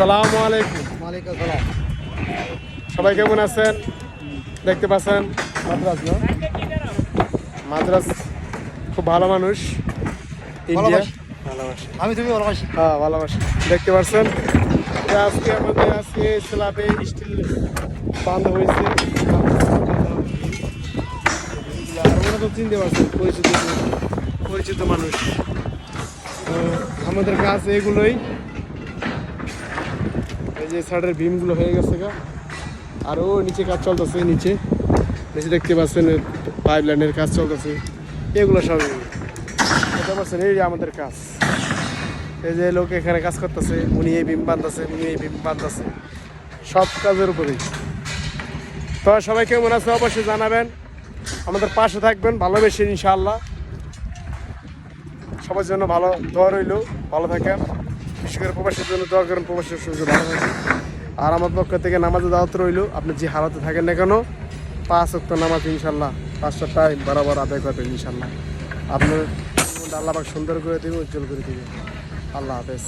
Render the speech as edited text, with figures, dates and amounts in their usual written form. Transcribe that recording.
আসসালামু আলাইকুম। ওয়ালাইকুম আসসালাম। সবাই কেমন আছেন? দেখতে পাচ্ছেন মাদ্রাজ না, মাদ্রাজ খুব ভালো মানুষ, ইন্ডিয়া ভালোবাসে। আমি তুমি ভালোবাসি। হ্যাঁ ভালোবাসে। দেখতে পাচ্ছেন যে আজকে আমাদের স্ল্যাবে স্টিল বান্ধ হয়েছে। আর ওরা তো চিনতে পারছেন, পরিচিত মানুষ। তো আমাদের কাজ এগুলোই, এই যে সাইডের ভীমগুলো হয়ে গেছে গা, আর ও নিচে কাজ চলতেছে, নিচে দেখতে পাচ্ছেন পাইপ লাইনের কাজ চলতেছে। এগুলো সব বুঝতে পারছেন, এই যে আমাদের কাজ। এই যে লোক এখানে কাজ করতেছে, উনি এই ভীম বাঁধতেছে, উনি এই ভীম বাঁধতেছে, সব কাজের উপরেই। তো সবাই কেমন আছে অবশ্যই জানাবেন, আমাদের পাশে থাকবেন, ভালোবেসে ইনশাআল্লাহ। সবার জন্য ভালো দোয়া রইল, ভালো থাকেন। বিশেষ করে প্রবাসীর জন্য দোয়া করেন, প্রবাসীর জন্য ভালো থাকেন। আর আমার পক্ষ থেকে নামাজে দাওয়াত রইল, আপনি যে হালাতে থাকেন না কেন 5 ওয়াক্ত নামাজ ইনশাল্লাহ 5টা টাইম বরাবর আদায় করবেন ইনশাল্লাহ। আপনার আল্লাহ পাক সুন্দর করে দেবে, উজ্জ্বল করে দেবে। আল্লাহ হাফেজ।